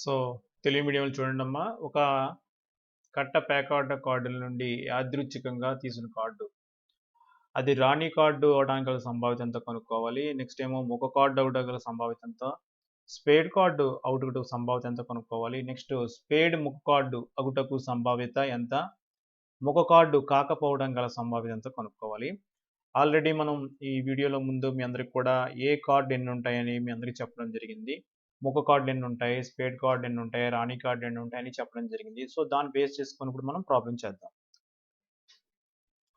So, Telugu మీడియంలో చూడండమ్మా. ఒక కట్ట పేకాట కార్డుల నుండి యాదృచ్ఛికంగా తీసిన కార్డు. అది రాణి కార్డు అవ్వడానికి గల సంభావ్యత ఎంత కనుక్కోవాలి. నెక్స్ట్ ఏమో ముఖ కార్డ్ అవ్వడానికి గల సంభావ్యత ఎంత. స్పేడ్ కార్డు అవుటకు సంభావ్యత ఎంత కనుక్కోవాలి. నెక్స్ట్ స్పేడ్ ముఖ కార్డు అగుటకు సంభావ్యత ఎంత. ముఖ కార్డు కాకపోవడం గల సంభావ్యత ఎంత కనుక్కోవాలి. ఆల్రెడీ మనం ఈ వీడియోలో ముందు మీ అందరికి కూడా ఏ కార్డ్ ఎన్ని ఉంటాయని మీ అందరికి చెప్పడం జరిగింది. ముఖ కార్డులు ఎన్ని ఉంటాయి, స్పేడ్ కార్డ్ ఎన్ని ఉంటాయి, రాణి కార్డ్ ఎన్ని ఉంటాయని చెప్పడం జరిగింది. సో దాన్ని బేస్ చేసుకొని ఇప్పుడు మనం ప్రాబ్లం చేద్దాం.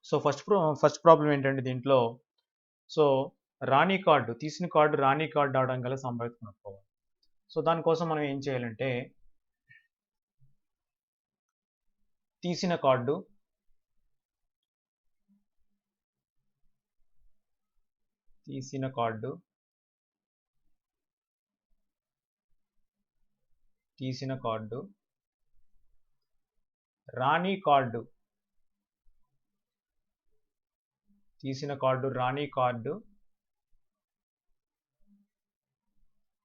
సో ఫస్ట్ ప్రాబ్లం ఏంటంటే దీంట్లో సో రాణి కార్డు తీసిన కార్డు రాణి కార్డు అవడం గల సంభావ్యత కనుక్కోవాలి. సో దానికోసం మనం ఏం చేయాలంటే తీసిన కార్డు రాణి కార్డు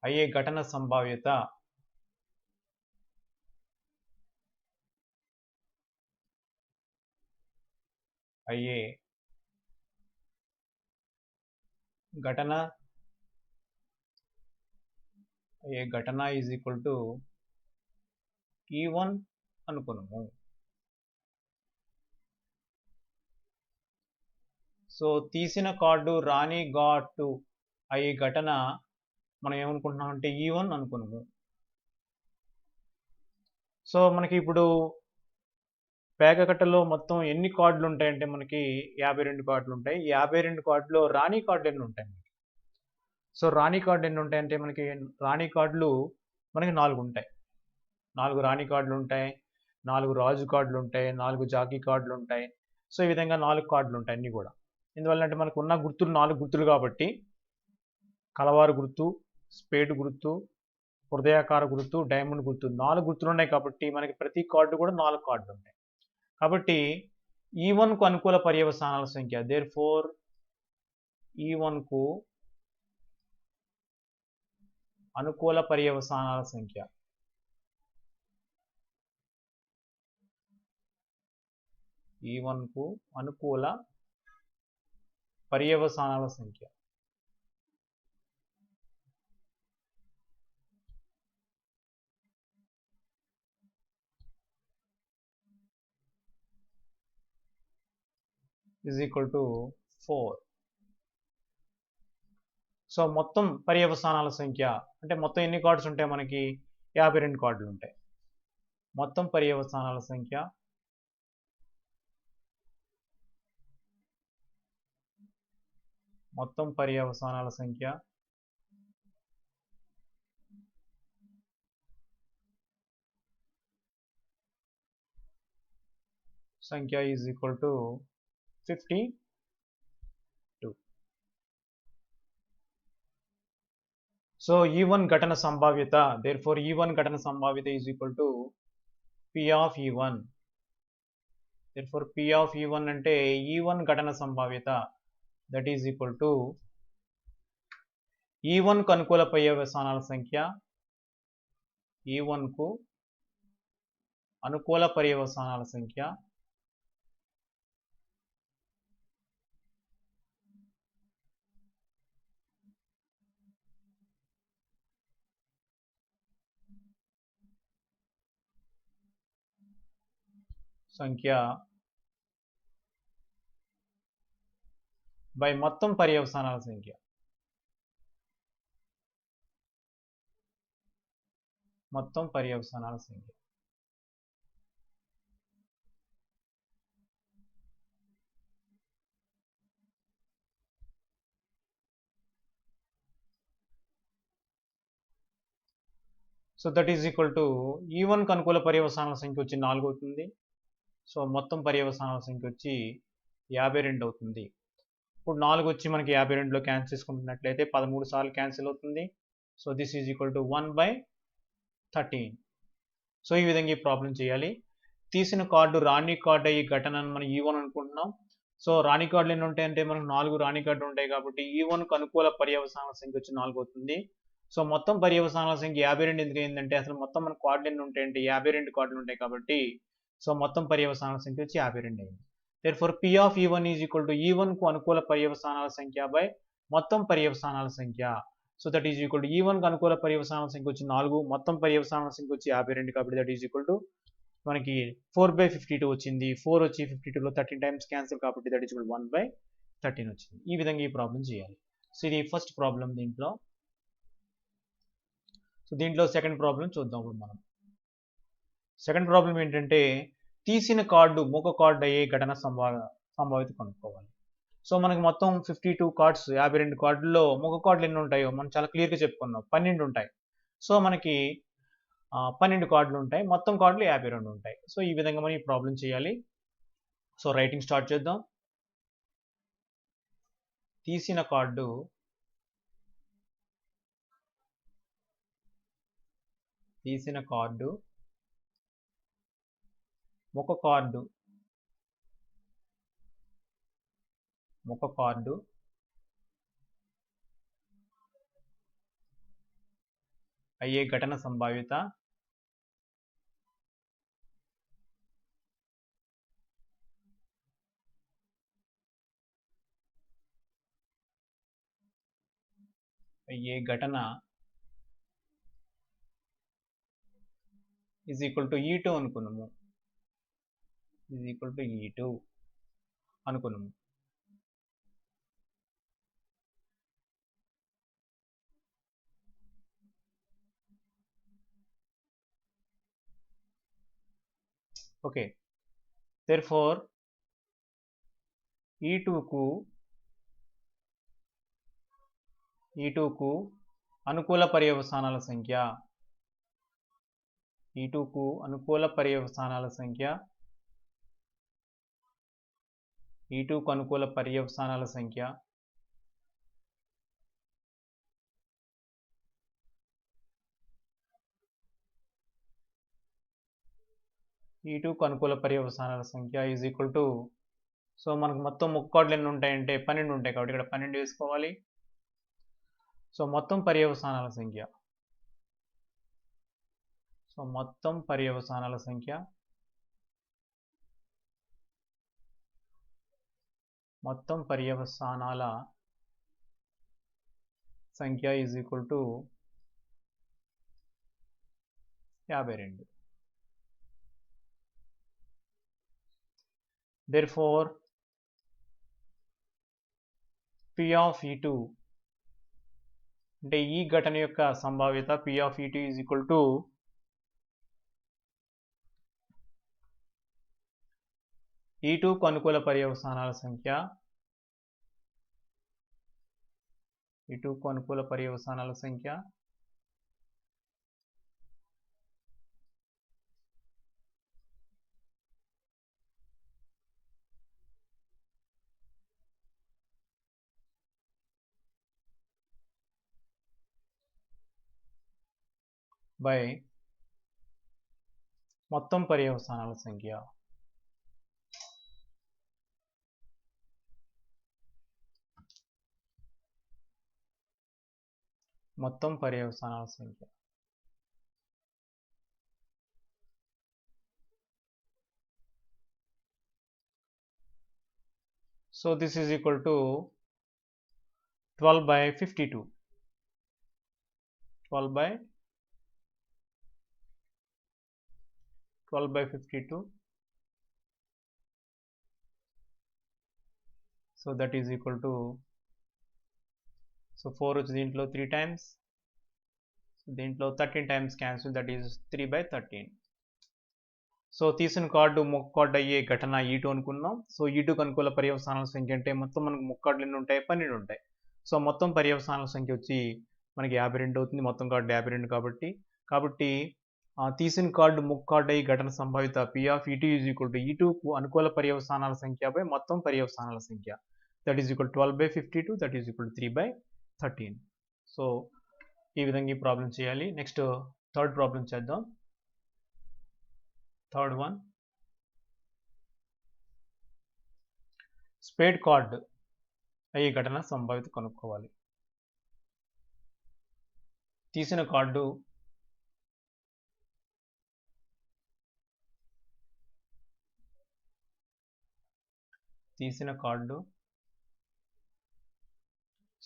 అయ్యే ఘటన సంభావ్యత ఘటన ఈజ్ ఈక్వల్ టు E1 అనుకున్నాము. సో తీసిన కార్డు రాణి ఘాటు అయ్యే ఘటన మనం ఏమనుకుంటున్నాం అంటే E1 అనుకున్నాము. సో మనకి ఇప్పుడు పేకకట్టలో మొత్తం ఎన్ని కార్డులు ఉంటాయంటే మనకి 52 కార్డులు ఉంటాయి. 52 కార్డులో రాణి కార్డు ఎన్ని ఉంటాయి. సో రాణి కార్డు ఎన్ని ఉంటాయంటే మనకి రాణి కార్డులు మనకి 4 ఉంటాయి. 4 రాణి కార్డులు ఉంటాయి, 4 రాజు కార్డులు ఉంటాయి, 4 జాకీ కార్డులు ఉంటాయి. సో ఈ విధంగా 4 కార్డులు ఉంటాయి అన్నీ కూడా. ఎందువల్ల అంటే మనకు ఉన్న గుర్తులు 4 గుర్తులు కాబట్టి కలవారు గుర్తు, స్పేడ్ గుర్తు, హృదయాకార గుర్తు, డైమండ్ గుర్తు 4 గుర్తులు ఉన్నాయి కాబట్టి మనకి ప్రతి కార్డు కూడా 4 కార్డులు ఉంటాయి. కాబట్టి E1 కు అనుకూల పర్యవసానాల సంఖ్య దేర్ఫోర్ E1 కు అనుకూల పర్యవసానాల సంఖ్య E1 కు అనుకూల పర్యవసానాల సంఖ్య is equal to 4. సో మొత్తం పర్యవసానాల సంఖ్య అంటే మొత్తం ఎన్ని కార్డ్స్ ఉంటాయి మనకి 52 కార్డులు ఉంటాయి. మొత్తం పర్యవసానాల సంఖ్య is equal to 52. So E1 ఘటన సంభావ్యత therefore E1 ఘటన సంభావ్యత is equal to P of E1. therefore P of E1 అంటే E1 ఘటన సంభావ్యత that is equal to E1 కు అనుకూల పర్యవసానాల సంఖ్య E1 కు అనుకూల పర్యవసానాల సంఖ్య బై మొత్తం పర్యవసానాల సంఖ్య. So that is equal to E1 కు అనుకూల పర్యవసానాల సంఖ్య వచ్చి 4 అవుతుంది. సో మొత్తం పర్యవసానాల సంఖ్య వచ్చి 52 అవుతుంది. ఇప్పుడు 4 వచ్చి మనకి 52లో క్యాన్సిల్ చేసుకుంటున్నట్లయితే 13 సార్లు క్యాన్సిల్ అవుతుంది. So this is equal to 1/13. So ఈ విధంగా ఈ ప్రాబ్లం చేయాలి. తీసిన కార్డు రాణి కార్డు అయ్యి ఘటనను మనం E1 అనుకుంటున్నాం. సో రాణి కార్డులు ఎన్ని ఉంటాయంటే మనకు 4 రాణి కార్డులు ఉంటాయి కాబట్టి E1 కు అనుకూల పర్యవసానాల సంఖ్య వచ్చి 4 అవుతుంది. సో మొత్తం పర్యవసానాల సంఖ్య 52 ఎందుకు అయిందంటే అసలు మొత్తం మన కార్డులు ఎన్ని ఉంటాయంటే 52 కార్డులు ఉంటాయి కాబట్టి సో మొత్తం పర్యవసానాల సంఖ్య వచ్చి 52 అయింది. Therefore P of E1 is equal to E1కు అనుకూల పర్యవసానాల సంఖ్య బై మొత్తం పర్యవసానాల సంఖ్య. So that is equal to E1కు అనుకూల పర్యవసానాల సంఖ్య వచ్చి 4, మొత్తం పర్యవసానాల సంఖ్య వచ్చి 52 కాబట్టి దట్ ఈజ్ ఈక్వల్ టు మనకి 4/52 వచ్చింది. 4 వచ్చి 52లో 13 టైమ్స్ క్యాన్సిల్ కాబట్టి దట్ ఈజ్ ఈక్వల్ 1/13 వచ్చింది. ఈ విధంగా ఈ ప్రాబ్లం చేయాలి. సో ఇది ఫస్ట్ ప్రాబ్లం దీంట్లో. సో దీంట్లో సెకండ్ ప్రాబ్లం చూద్దాం ఇప్పుడు మనం. సెకండ్ ప్రాబ్లం ఏంటంటే తీసిన కార్డు మూక కార్డు అయ్యే ఘటన సంభావ్యత కనుక్కోవాలి. సో మనకి మొత్తం 52 కార్డ్స్ 52 కార్డుల్లో మూక కార్డులు ఎన్ని ఉంటాయో మనం చాలా క్లియర్గా చెప్పుకున్నాం 12 ఉంటాయి. సో మనకి 12 కార్డులు ఉంటాయి, మొత్తం కార్డులు 52 ఉంటాయి. సో ఈ విధంగా మనం ఈ ప్రాబ్లం చేయాలి. సో రైటింగ్ స్టార్ట్ చేద్దాం. తీసిన కార్డు ఒక కార్డు అయ్యే ఘటన సంభావ్యత ఈజ్ ఈక్వల్ టు E2 అనుకున్నాము. ఓకే, therefore E2కు అనుకూల పర్యవసానాల సంఖ్య E2కు అనుకూల పర్యవసానాల సంఖ్య ఈజ్ ఈక్వల్ టు సో మనకు మొత్తం ముక్క కార్డులు ఎన్ని ఉంటాయంటే 12 ఉంటాయి కాబట్టి ఇక్కడ 12 వేసుకోవాలి. సో మొత్తం పర్యవసానాల సంఖ్య is equal to 52. Therefore P of E2 అంటే ఈ ఘటన యొక్క సంభావ్యత P of E2 is equal to E2కు అనుకూల పర్యవసానాల సంఖ్య బై మొత్తం పర్యవసానాల సంఖ్య. So this is equal to 12/52. 12/52. So that is equal to so 4 వచ్చి దీంట్లో 3 times, దీంట్లో 13 times cancel, that is 3/13. So తీసిన కార్డు ముక్క కార్డు అయ్యే ఘటన E2 అనుకున్నాం. సో E2కు అనుకూల పర్యవసానాల సంఖ్య అంటే మొత్తం మనకు ముక్క కార్డులు ఎన్ని ఉంటాయి 12 ఉంటాయి. సో మొత్తం పర్యవసానాల సంఖ్య వచ్చి మనకి 52 అవుతుంది, మొత్తం కార్డు 52 కాబట్టి తీసిన కార్డు ముక్క కార్డు అయ్యే ఘటన సంభావ్యత P of E2 is equal to E2కు అనుకూల పర్యవసానాల సంఖ్య బై మొత్తం పర్యవసానాల సంఖ్య, that is equal 12/52, that is equal 3/13. So ఈ విధంగా ఈ ప్రాబ్లం చేయాలి. నెక్స్ట్ థర్డ్ ప్రాబ్లం చేద్దాం. థర్డ్ వన్, స్పేడ్ కార్డ్ అయ్యే ఘటన సంభావ్యత కనుక్కోవాలి. తీసిన కార్డు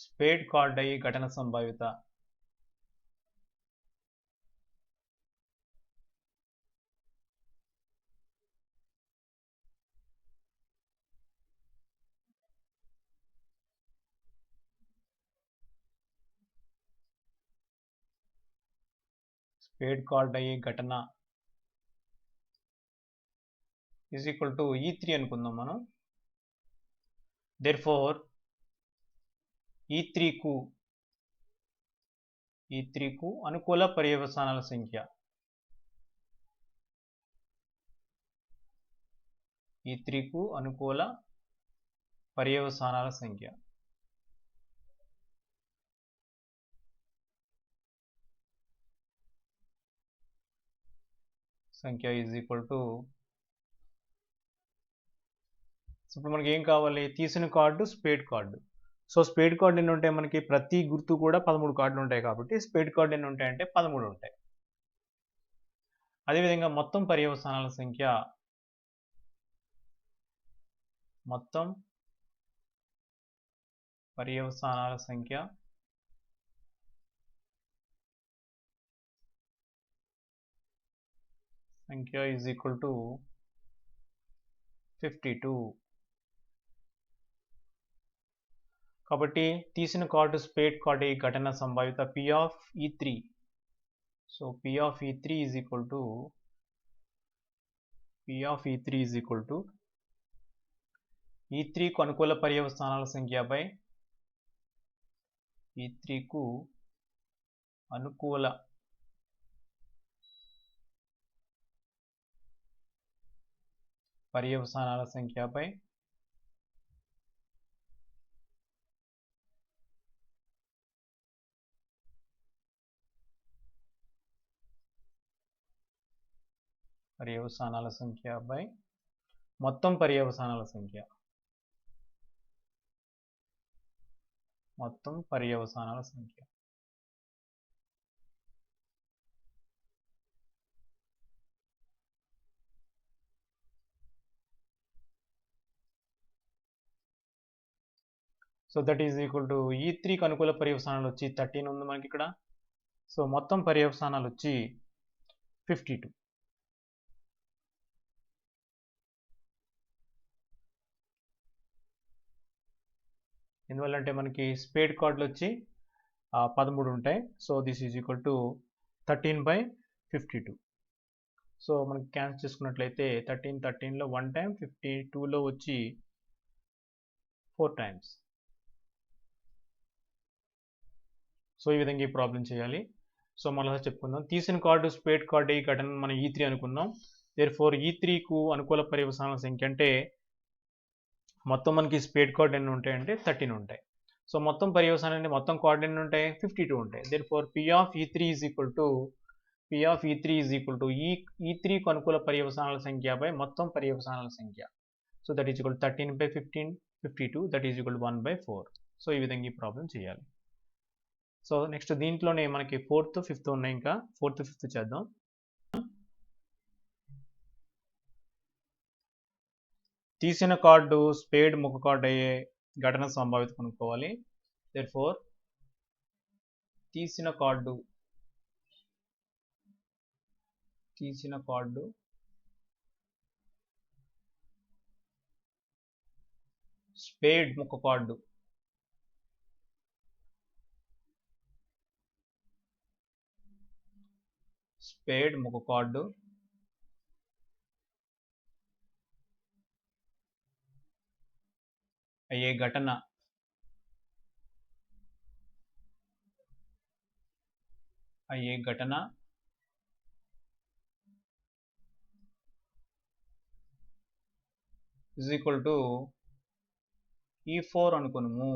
స్పేడ్ కార్డ్ అయ్యి ఘటన సంభావ్యత ఈజ్ ఈక్వల్ టు E3 అనుకుందాం మనం. దేర్ఫోర్ E3 కు అనుకూల పర్యవసానాల సంఖ్య E3 కు అనుకూల పర్యవసానాల సంఖ్య ఈజ్ ఈక్వల్ టు, ఇప్పుడు మనకి ఏం కావాలి? తీసిన card spade card. So spade card ఎన్ని ఉంటాయి మనకి? ప్రతి గుర్తు కూడా 13 కార్డులు ఉంటాయి కాబట్టి స్పేడ్ కార్డు ఎన్ని ఉంటాయంటే 13 ఉంటాయి. అదేవిధంగా మొత్తం పర్యవసానాల సంఖ్య ఈజ్ ఈక్వల్ టు 52. కాబట్టి తీసిన కార్డు స్పేడ్ కార్డు ఈ ఘటన సంభావ్యత P of E3. So P of E3 is equal to E3 కు అనుకూల పర్యవసానాల సంఖ్య బై E3 కు అనుకూల పర్యవసానాల సంఖ్య బై మొత్తం పర్యవసానాల సంఖ్య. So that is equal to E3 కు అనుకూల పర్యవసానాలు వచ్చి 13 ఉంది మనకి ఇక్కడ. సో మొత్తం పర్యవసానాలు వచ్చి 52. ఎందువల్ల అంటే మనకి స్పేడ్ కార్డులు వచ్చి 13 ఉంటాయి. So this is equal to 13/52. So మనకి క్యాన్సిల్ చేసుకున్నట్లయితే 13లో 1 టైం, 52లో వచ్చి 4 టైమ్స్. సో ఈ విధంగా ఈ ప్రాబ్లం చేయాలి. సో మళ్ళీ చెప్పుకుందాం. తీసిన కార్డు స్పేడ్ కార్డు ఈ ఘటన మనం E3 అనుకుందాం. దేర్ఫోర్ E3 కు అనుకూల పర్యవసానాల సంఖ్య అంటే మొత్తం మనకి స్పేడ్ కార్డు ఎన్ని ఉంటాయంటే 13 ఉంటాయి. సో మొత్తం పర్యవసానం అంటే మొత్తం కార్డు ఎన్ని ఉంటాయి? 52 ఉంటాయి. Therefore P of E3 is equal to E3 కు అనుకూల పర్యవసానాల సంఖ్య బై మొత్తం పర్యవసానాల సంఖ్య. So that is equal 13/15, 52, that is equal 1/4. So ఈ విధంగా ఈ ప్రాబ్లం చేయాలి. సో నెక్స్ట్ దీంట్లోనే మనకి 4th, 5th ఉన్నాయి. ఇంకా 4th, 5th చేద్దాం. తీసిన కార్డు స్పేడ్ ముఖ కార్డు అయ్యే ఘటన సంభావ్యత కనుక్కోవాలి. దేర్ఫోర్ తీసిన కార్డు స్పేడ్ ముఖ కార్డు అయ్యే ఘటన ఈజ్ ఈక్వల్ టు E4 అనుకున్నాము.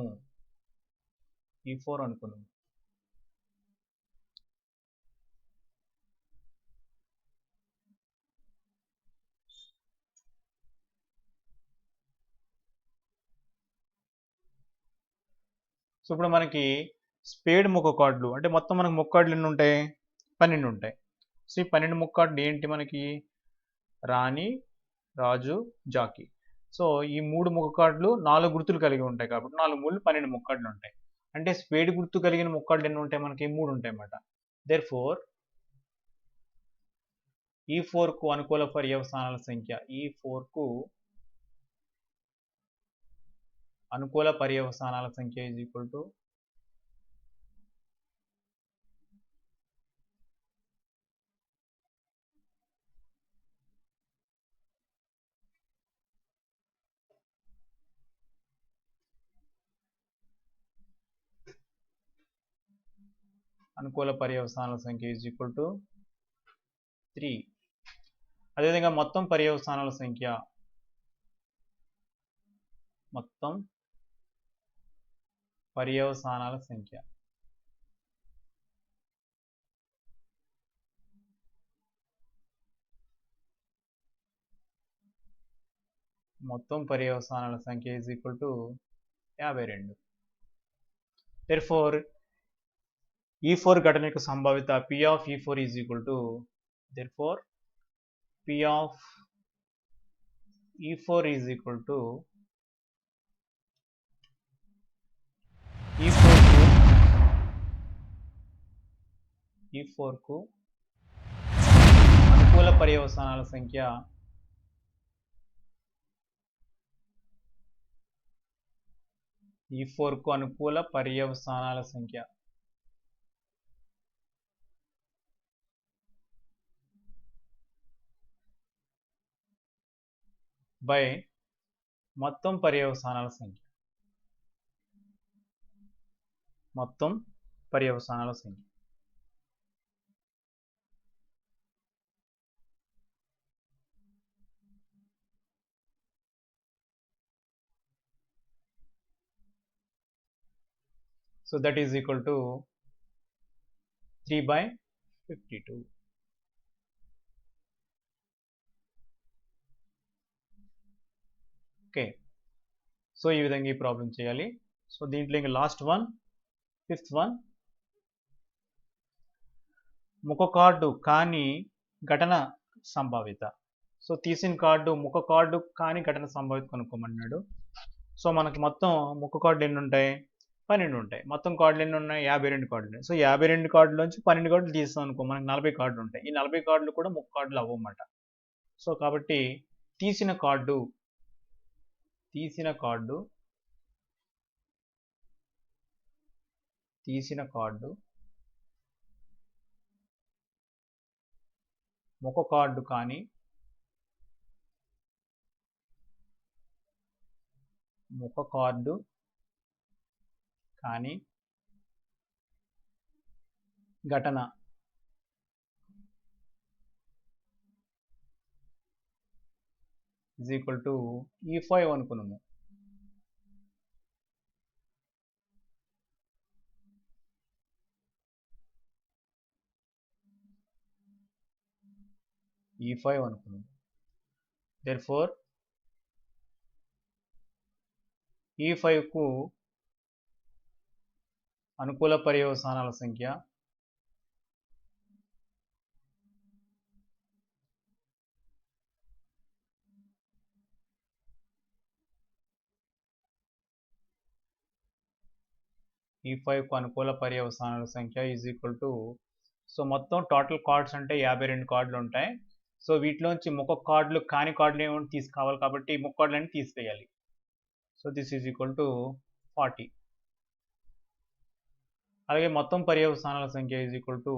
సో ఇప్పుడు మనకి స్పేడ్ ముఖకార్డులు అంటే మొత్తం మనకు ముక్కాడ్లు ఎన్ని ఉంటాయి? 12 ఉంటాయి. సో ఈ 12 ముక్కాడ్లు ఏంటి మనకి? రాణి, రాజు, జాకీ. సో ఈ 3 ముఖకార్డులు 4 గుర్తులు కలిగి ఉంటాయి కాబట్టి 4 3 12 ముక్కాడ్లు ఉంటాయి. అంటే స్పేడ్ గుర్తు కలిగిన ముక్కాడ్లు ఎన్ని ఉంటాయి మనకి? 3 ఉంటాయి అన్నమాట. దేర్ఫోర్ E4 కు అనుకూల పర్యవసానాల సంఖ్య E4 కు అనుకూల పర్యవసానాల సంఖ్య ఈజ్ ఈక్వల్ టు అనుకూల పర్యవసానాల సంఖ్య ఈజ్ ఈక్వల్ టు 3. అదేవిధంగా మొత్తం పర్యవసానాల సంఖ్య మొత్తం పర్యవసానాల సంఖ్య మొత్తం పర్యవసానాల సంఖ్య is equal to 52. Therefore E4 ఘటన యొక్క సంభావ్యత P of E4 is equal to therefore P of E4 is equal to E4 కు అనుకూల పర్యవసానాల సంఖ్య E4 కు అనుకూల పర్యవసానాల సంఖ్య బై మొత్తం పర్యవసానాల సంఖ్య మొత్తం పర్యవసానాల సంఖ్య. So that is equal to 3/52. Okay, so ఈ విధంగా ఈ ప్రాబ్లం చేయాలి. సో దీంట్లో ఇంకా లాస్ట్ వన్, ఫిఫ్త్ వన్, ముఖ కార్డు కాని ఘటన సంభావ్యత. సో తీసిన కార్డు ముఖ కార్డు కాని ఘటన సంభావ్యత కనుక్కోమన్నాడు. సో మనకి మొత్తం ముఖ కార్డులు ఎన్ని ఉంటాయి? 12 ఉంటాయి. మొత్తం కార్డులు ఎన్ని ఉన్నాయి? 52 కార్డులు ఉన్నాయి. సో 52 కార్డులోంచి 12 కార్డులు తీస్తాం అనుకో, మనకి 40 కార్డులు ఉంటాయి. ఈ 40 కార్డులు కూడా ముఖ కార్డులు అవ్వమాట. సో కాబట్టి తీసిన కార్డు ముఖ కార్డు కానీ ఘటన ఈజ్ ఈక్వల్ టు E5 అనుకున్నాము. E5 అనుకున్నాము. దేర్ఫోర్ E5 కు అనుకూల పర్యవసానాల సంఖ్య E5 కు అనుకూల పర్యవసానాల సంఖ్య ఈజ్ ఈక్వల్ టు, సో మొత్తం టోటల్ కార్డ్స్ అంటే 52 కార్డులు ఉంటాయి. సో వీటిలోంచి ముఖ కార్డులు కాని కార్డులు ఏమైనా తీసుకోవాలి కాబట్టి ముఖ కార్డులన్నీ తీసివేయాలి. So this is equal to 40. అలాగే మొత్తం పర్యవసానాల సంఖ్య ఈజ్ ఈక్వల్ టు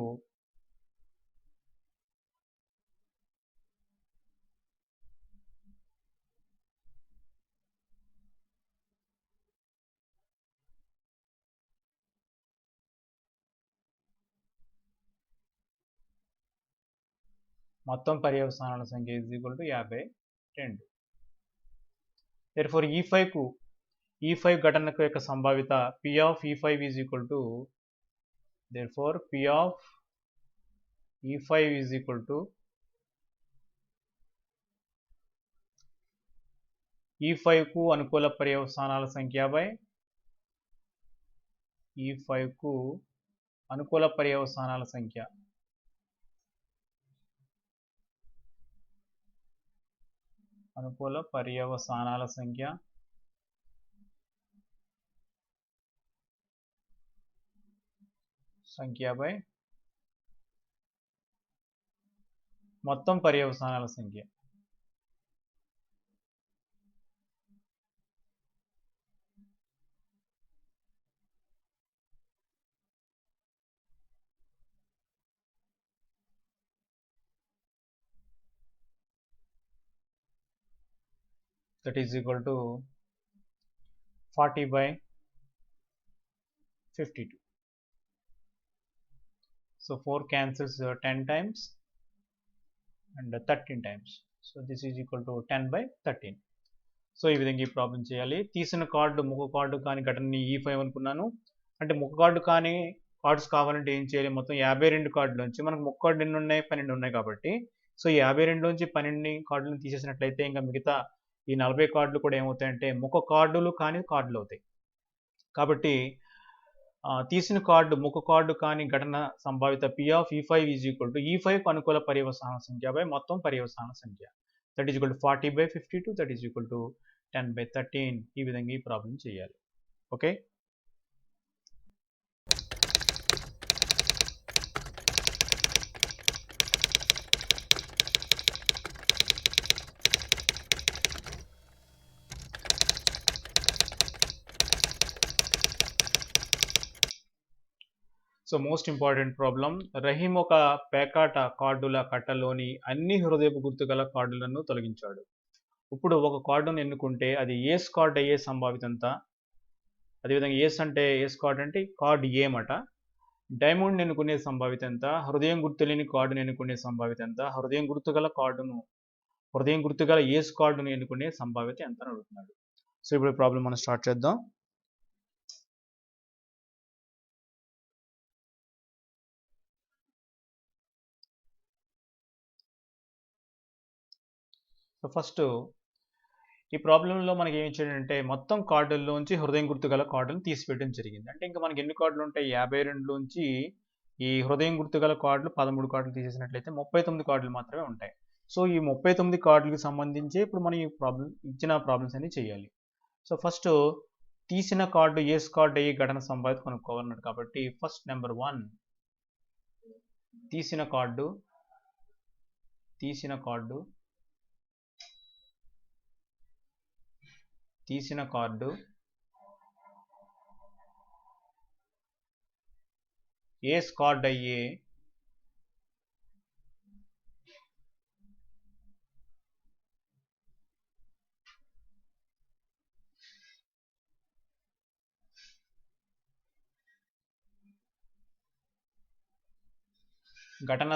మొత్తం పర్యవసానాల సంఖ్య is equal to 52. Therefore E5 ఘటనకు యొక్క సంభావ్యత P of E5 is equal to, therefore P of E5 is equal to E5 కు అనుకూల పర్యవసానాల సంఖ్య బై E5కు అనుకూల పర్యవసానాల సంఖ్య బై మొత్తం పర్యవసానాల సంఖ్య. That is equal to 40 by 52. So 4 cancels 10 times and 13 times. So this is equal to 10 by 13. So ఈ విధంగా ఈ ప్రాబ్లం చేయాలి. తీసిన కార్డు ముఖ కార్డు కాని ఘటనని E5 అనుకున్నాను. అంటే ముఖ కార్డు కాని కార్డ్స్ కావాలంటే ఏం చేయాలి? మొత్తం 52 కార్డులోంచి మనకు ముఖ కార్డు ఎన్ని ఉన్నాయి? 12 ఉన్నాయి కాబట్టి సో 52 లోంచి 12 కార్డులను తీసేసినట్లయితే ఇంకా మిగతా ఈ 40 కార్డులు కూడా ఏమవుతాయంటే ముఖ కార్డులు కాని కార్డులు అవుతాయి. కాబట్టి తీసిన కార్డు ముఖ కార్డు కాని ఘటన సంభావిత P of E5 is equal to E5 అనుకూల పర్యవసాన సంఖ్య బై మొత్తం పర్యవసాన సంఖ్య. That is equal to 40 by 52. That is equal to 10 by 13. ఈ విధంగా ఈ ప్రాబ్లం చేయాలి. Okay. So most important problem. Rahim ఒక పేకాట కార్డుల కట్టలోని అన్ని హృదయపు గుర్తు గల కార్డులను తొలగించాడు. ఇప్పుడు ఒక కార్డును ఎన్నుకుంటే అది ఏస్ కార్డ్ అయ్యే సంభావిత ఎంత? అదేవిధంగా ఏస్ అంటే ఏస్ కార్డ్ అంటే కార్డ్ ఏ మాట. డైమండ్ ఎన్నుకునే సంభావిత ఎంత? హృదయం గుర్తు లేని కార్డును ఎన్నుకునే సంభావిత ఎంత? హృదయం గుర్తుగల ఏస్ కార్డును ఎన్నుకునే సంభావిత ఎంత అని అడుగుతున్నాడు. సో ఇప్పుడు ప్రాబ్లం మనం స్టార్ట్ చేద్దాం. సో ఫస్ట్ ఈ ప్రాబ్లంలో మనకి ఏమి ఇచ్చాడంటే మొత్తం కార్డుల్లోంచి హృదయం గుర్తు గల కార్డులను తీసివేయడం జరిగింది. అంటే ఇంకా మనకి ఎన్ని కార్డులు ఉంటాయి? 52లోంచి ఈ హృదయం గుర్తు గల కార్డులు 13 కార్డులు తీసేసినట్లయితే 39 కార్డులు మాత్రమే ఉంటాయి. సో ఈ 39 కార్డులకు సంబంధించి ఇప్పుడు మనం ఈ ఇచ్చిన ప్రాబ్లమ్స్ అన్ని చేయాలి. సో ఫస్ట్ తీసిన కార్డు ఏస్ కార్డు అయ్యి ఘటన సంభావిత కనుక్కోవాలన్నాడు కాబట్టి ఫస్ట్ నెంబర్ 1 తీసిన కార్డు ఏస్ కార్డ్ అయ్యే ఘటన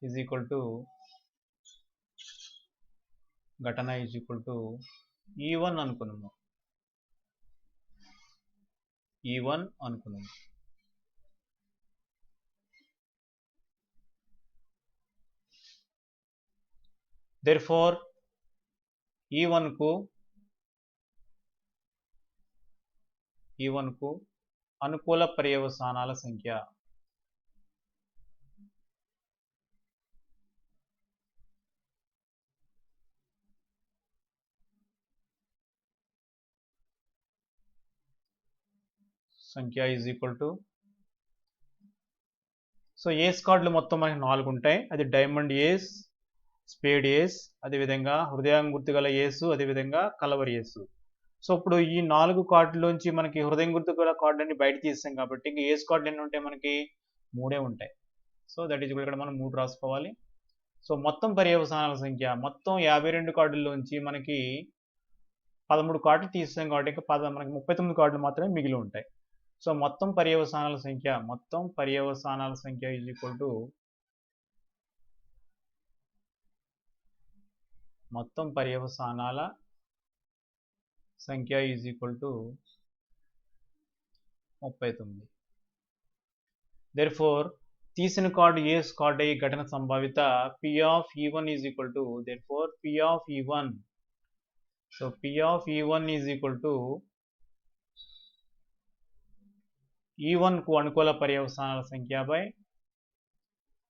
is equal to ఘటన is equal to E1 అనుకున్నాము. Therefore E1 కు అనుకూల పర్యవసానాల సంఖ్య is equal to so ace కార్డులు మొత్తం మనకి 4 ఉంటాయి. అది డైమండ్ ఏస్, స్పేడ్ ఏస్, అదేవిధంగా హృదయం గుర్తుగల ఏసు, అదేవిధంగా కలవరి ఏసు. సో ఇప్పుడు ఈ 4 కార్డులోంచి మనకి హృదయం గుర్తుగల కార్డు అన్ని బయట తీసాం కాబట్టి ఇంకా ఏస్ కార్డులు ఎన్ని ఉంటాయి? మనకి 3 ఉంటాయి. సో దట్ ఈజ్ ఇక్కడ మనం 3 రాసుకోవాలి. సో మొత్తం పర్యవసానాల సంఖ్య మొత్తం 52 కార్డుల్లోంచి మనకి 13 కార్డులు తీసాం కాబట్టి ఇంకా మనకి 39 కార్డులు మాత్రమే మిగిలి ఉంటాయి. సో మొత్తం పర్యవసానాల సంఖ్య ఈజ్ ఈక్వల్ టు మొత్తం పర్యవసానాల సంఖ్య ఈజ్ ఈక్వల్ టు 39. Therefore తీసిన కార్డు ఏస్ కార్డు అయ్యి ఘటన సంభావిత P of E1 is equal to therefore P of E1 so P of E1 is equal to E1 కు అనుకూల పర్యవసానాల సంఖ్య బై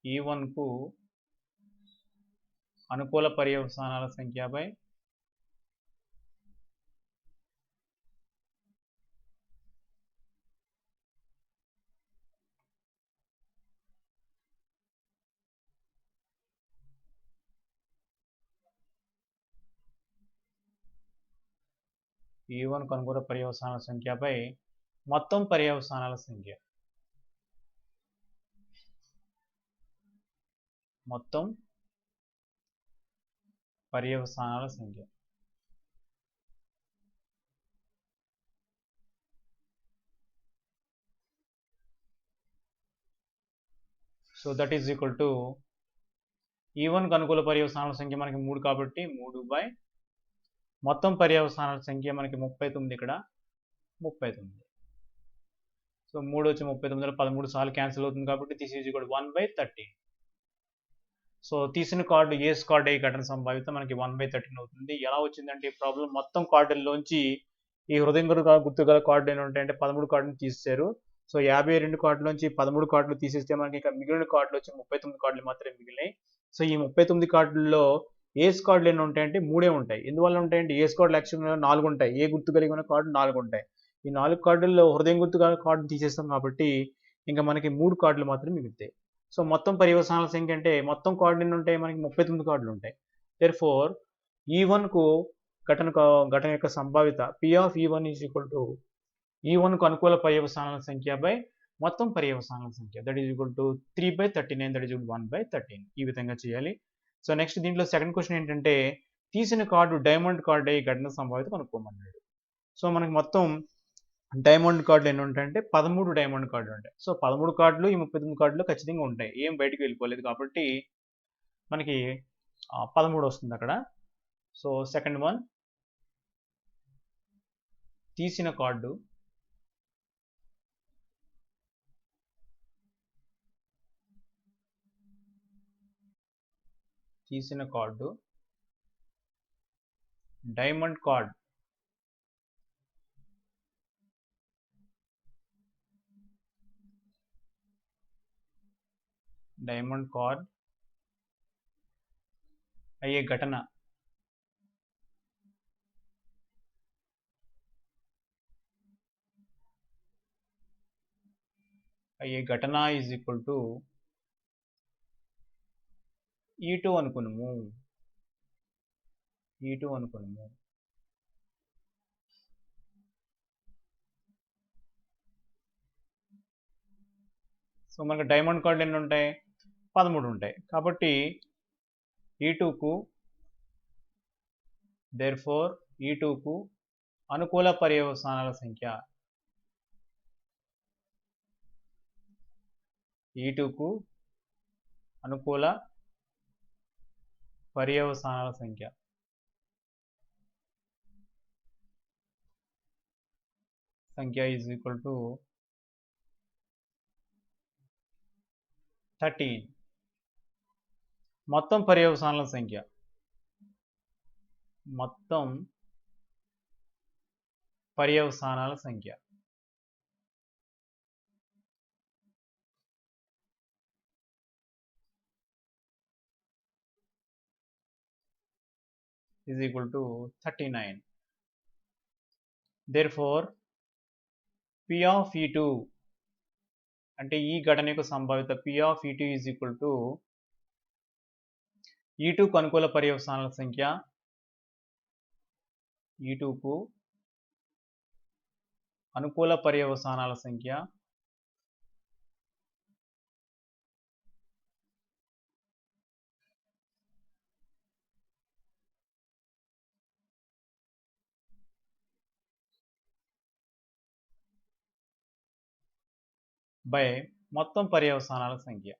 E1 కు అనుకూల పర్యవసానాల సంఖ్య బై E1 కు అనుకూల పర్యవసానాల సంఖ్య బై మొత్తం పర్యవసానాల సంఖ్య. మొత్తం పర్యవసానాల సంఖ్య. So that is equal to E1 కు అనుకూల పర్యవసానాల సంఖ్య మనకి 3 కాబట్టి 3 బై మొత్తం పర్యవసానాల సంఖ్య మనకి 39 ఇక్కడ 39. సో 3 వచ్చి 39లో 13 సార్లు క్యాన్సిల్ అవుతుంది కాబట్టి దిస్ ఈజ్ ఈక్వల్ 1/13. సో తీసిన కార్డు ఏస్ కార్డు అయ్యి ఘటన సంభావ్యత మనకి 1/13 అవుతుంది. ఎలా వచ్చిందంటే ఈ ప్రాబ్లం మొత్తం కార్డుల్లోంచి ఈ హృదయం గుర్తు గల కార్డు ఏమి ఉంటాయంటే 13 కార్డులు తీసేశారు. సో 52 కార్డులోంచి 13 కార్డులు తీసేస్తే మనకి ఇంకా మిగిలిన కార్డులు వచ్చి 39 కార్డులు మాత్రమే మిగిలినాయి. సో ఈ 39 కార్డుల్లో ఏస్ కార్డులు ఎన్ని ఉంటాయంటే 3 ఉంటాయి. ఎందువల్ల ఉంటాయంటే ఏస్ కార్డులు యాక్చువల్గా 4 ఉంటాయి. ఏ గుర్తు కలిగిన కార్డు 4 ఉంటాయి. ఈ 4 కార్డుల్లో హృదయం గుర్తు గల కార్డు తీసేస్తాం కాబట్టి ఇంకా మనకి 3 కార్డులు మాత్రమే మిగులుతాయి. సో మొత్తం పర్యవసానాల సంఖ్య అంటే మొత్తం కార్డులు ఎన్ని ఉంటాయి మనకి 39 కార్డులు ఉంటాయి. దేర్ఫోర్ E1 కు ఘటన యొక్క సంభావ్యత P of E1 is equal to E1 కు అనుకూల పర్యవసానాల సంఖ్య బై మొత్తం పర్యవసానాల సంఖ్య that is equal to 3/39 that is equal 1/13. ఈ విధంగా చేయాలి. సో నెక్స్ట్ దీంట్లో సెకండ్ క్వశ్చన్ ఏంటంటే తీసిన కార్డు డైమండ్ కార్డు అయ్యి ఘటన సంభావ్యత కనుక్కోమన్నాడు. సో మనకి మొత్తం డైమండ్ కార్డులు ఎన్ని ఉంటాయంటే 13 డైమండ్ కార్డులు ఉంటాయి. సో 13 కార్డులు ఈ 39 కార్డులు ఖచ్చితంగా ఉంటాయి. ఏం బయటికి వెళ్ళిపోలేదు కాబట్టి మనకి 13 వస్తుంది అక్కడ. సో సెకండ్ వన్ తీసిన కార్డు డైమండ్ కార్డ్ అయ్యే ఘటన ఈజ్ ఈక్వల్ టు E2 అనుకున్నాము. సో మనకి డైమండ్ కార్డులు ఎన్ని ఉంటాయి 13 ఉంటాయి కాబట్టి E2 కు దేర్ఫోర్ E2 కు అనుకూల పర్యవసానాల సంఖ్య E2 కు అనుకూల పర్యవసానాల సంఖ్య ఈజ్ ఈక్వల్ టు 13. మొత్తం పర్యవసానాల సంఖ్య is equal to 39. Therefore P of E2 అంటే ఈ ఘటన యొక్క సంభావ్యత P of E2 is equal to E2 కు అనుకూల పర్యవసానాల సంఖ్య బై మొత్తం పర్యవసానాల సంఖ్య.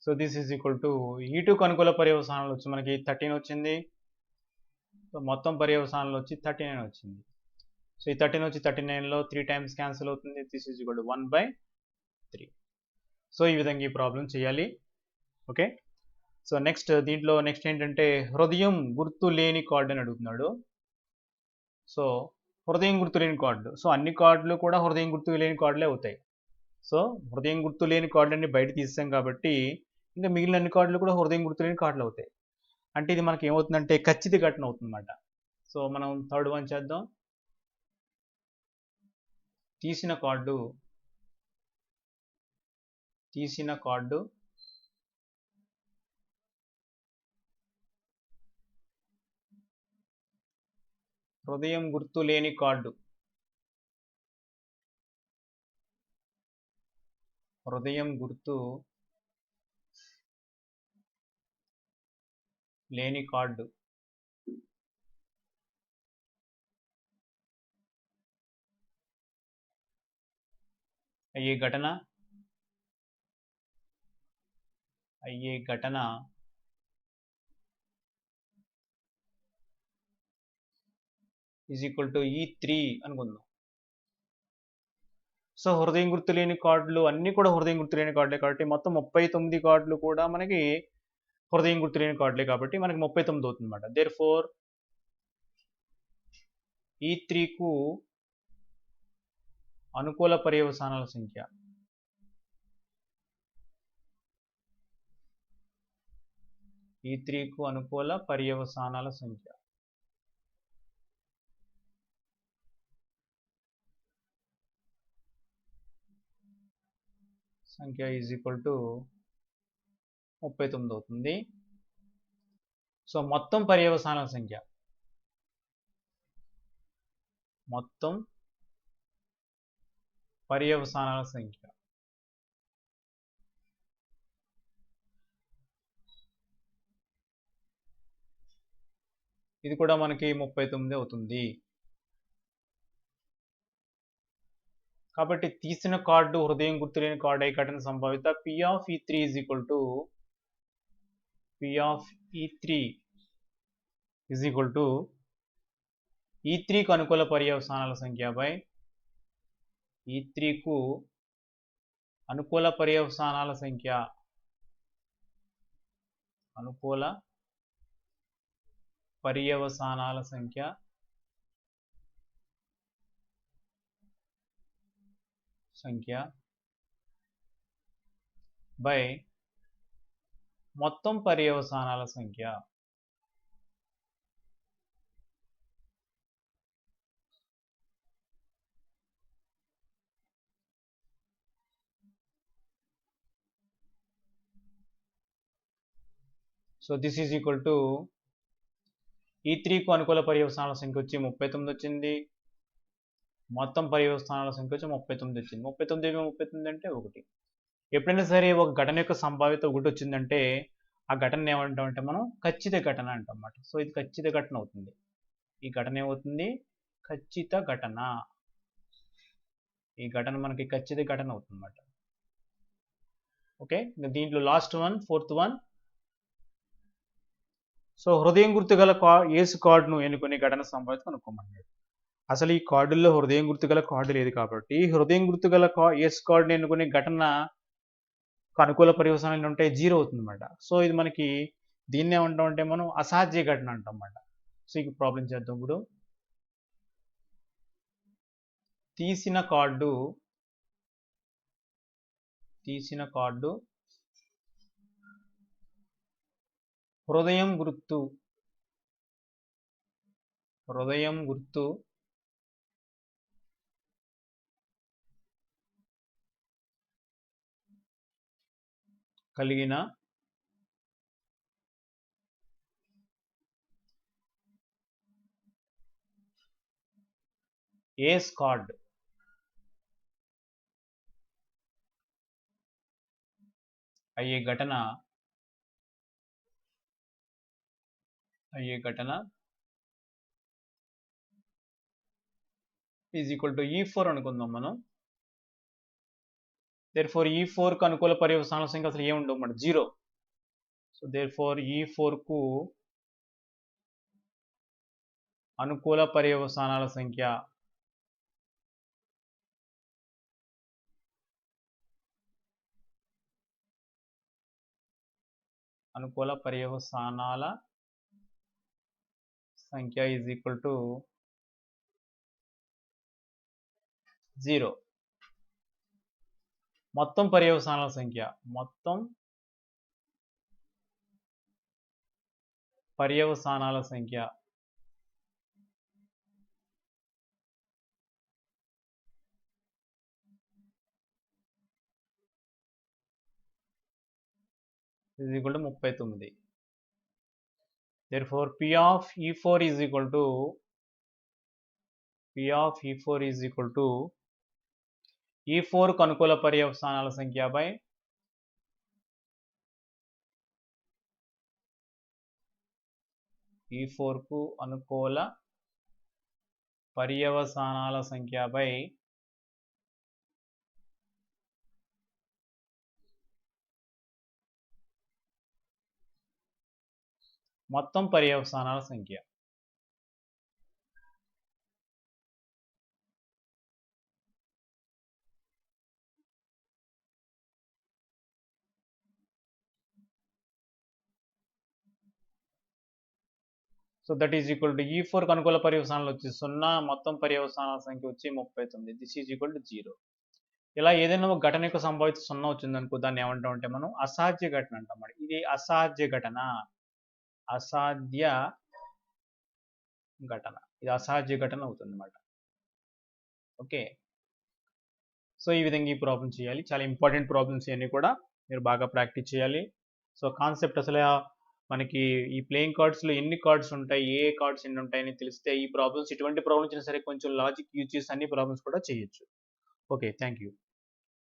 So this is equal to E2 కు అనుకూల పర్యవసానాలు వచ్చి మనకి 13 వచ్చింది. సో మొత్తం పర్యవసానాలు వచ్చి 39 వచ్చింది. సో ఈ 13 వచ్చి 39లో 3 టైమ్స్ క్యాన్సిల్ అవుతుంది. This is equal to 1/3. So ఈ విధంగా ఈ ప్రాబ్లం చేయాలి. ఓకే. సో నెక్స్ట్ ఏంటంటే హృదయం గుర్తు లేని కార్డు అని అడుగుతున్నాడు. సో హృదయం గుర్తు లేని కార్డు. సో అన్ని కార్డులు కూడా హృదయం గుర్తు లేని కార్డులే అవుతాయి. సో హృదయం గుర్తు లేని కార్డులన్నీ బయట తీసాం కాబట్టి ఇంకా మిగిలిన అన్ని కార్డులు కూడా హృదయం గుర్తు లేని కార్డులు అవుతాయి. అంటే ఇది మనకి ఏమవుతుందంటే ఖచ్చిత ఘటన అవుతుందన్నమాట. సో మనం థర్డ్ వన్ చేద్దాం. తీసిన కార్డు హృదయం గుర్తు లేని కార్డు. హృదయం గుర్తు లేని కార్డు అయ్యే ఘటన ఈజ్ ఈక్వల్ టు E3 అనుకుందాం. సో హృదయం గుర్తు లేని కార్డులు అన్నీ కూడా హృదయం గుర్తు లేని కార్డులే కాబట్టి మొత్తం 39 కార్డులు కూడా మనకి హృదయం గుర్తు లేని కార్డులే కాబట్టి మనకి 39 అవుతుంది అన్నమాట. దేర్ఫోర్ E3కు అనుకూల పర్యవసానాల సంఖ్య E3కు అనుకూల పర్యవసానాల సంఖ్య ఈజ్ ఈక్వల్ టు 39 అవుతుంది. సో మొత్తం పర్యవసానాల సంఖ్య ఇది కూడా మనకి 39 అవుతుంది. కాబట్టి తీసిన కార్డు హృదయం గుర్తులేని కార్డు అయి ఘటన సంభావిత P of E3 is equal to E3కు అనుకూల పర్యవసానాల సంఖ్య బై E3కు అనుకూల పర్యవసానాల సంఖ్య బై మొత్తం పర్యవసానాల సంఖ్య. So this is equal to E3కు అనుకూల పర్యవసానాల సంఖ్య వచ్చి 39 వచ్చింది. మొత్తం పర్యవసానాల సంఖ్య వచ్చి 39 వచ్చింది. 39 అంటే 1. ఎప్పుడైనా సరే ఒక ఘటన యొక్క సంభావ్యత 1 వచ్చిందంటే ఆ ఘటన ఏమంటామంటే మనం ఖచ్చిత ఘటన అంటాం అన్నమాట. సో ఇది ఖచ్చిత ఘటన అవుతుంది. ఈ ఘటన ఏమవుతుంది? ఖచ్చిత ఘటన. ఈ ఘటన మనకి ఖచ్చిత ఘటన అవుతుంది అన్నమాట. ఓకే. దీంట్లో last one, fourth one. So హృదయం గుర్తు గల ఏసు కార్డును ఎన్నుకునే ఘటన సంభావ్యత కనుక్కోమన్నాడు. అసలు ఈ కార్డుల్లో హృదయం గుర్తు గల కార్డు లేదు కాబట్టి హృదయం గుర్తు గల ఏసు కార్డును ఎన్నుకునే ఘటన అనుకూల పర్యవసానాలు ఉంటే 0 అవుతుంది అన్నమాట. సో ఇది మనకి దీన్ని ఏమంటాం అంటే మనం అసాధ్య ఘటన అంటాం అన్నమాట. సో ఈ ప్రాబ్లం చేద్దాం ఇప్పుడు. తీసిన కార్డు హృదయం గుర్తు కలిగిన ఏస్ కార్డ్ అయ్యే ఘటన ఈజ్ ఈక్వల్ టు E4 అనుకుందాం మనం. దేర్ఫోర్ E4కు అనుకూల పర్యవసానాల సంఖ్య అసలు ఏముండవు అన్నమాట, 0. సో దేర్ఫోర్ E4కు అనుకూల పర్యవసానాల సంఖ్య అనుకూల పర్యవసానాల సంఖ్య ఈజ్ ఈక్వల్ టు 0. మొత్తం పర్యవసానాల సంఖ్య is equal to 39. Therefore, P of E4 is equal to E4 కు అనుకూల పర్యవసానాల సంఖ్య బై E4 కు అనుకూల పర్యవసానాల సంఖ్య బై మొత్తం పర్యవసానాల సంఖ్య. So that is equal to E4 కు అనుకూల పర్యవసానాలు వచ్చి 0, మొత్తం పర్యవసానాల సంఖ్య వచ్చి 39. This is equal to 0. ఇలా ఏదైనా ఒక ఘటన యొక్క సంభావ్యత 0 వచ్చింది అనుకో, దాన్ని ఏమంటాం అంటే మనం అసాధ్య ఘటన అంటాం. ఇది అసాధ్య ఘటన. ఇది అసాధ్య ఘటన అవుతుంది అన్నమాట. ఓకే, సో ఈ విధంగా ఈ ప్రాబ్లం చేయాలి. చాలా ఇంపార్టెంట్ ప్రాబ్లమ్స్ ఇవన్నీ కూడా మీరు బాగా ప్రాక్టీస్ చేయాలి. సో కాన్సెప్ట్ అసలు మనకి ఈ ప్లేయింగ్ కార్డ్స్లో ఎన్ని కార్డ్స్ ఉంటాయి, ఏ కార్డ్స్ ఎన్ని ఉంటాయని తెలిస్తే ఈ ప్రాబ్లమ్స్, ఎటువంటి ప్రాబ్లమ్స్ అయినా సరే కొంచెం లాజిక్ యూజ్ చేసి అన్ని ప్రాబ్లమ్స్ కూడా చేయొచ్చు. Okay, thank you.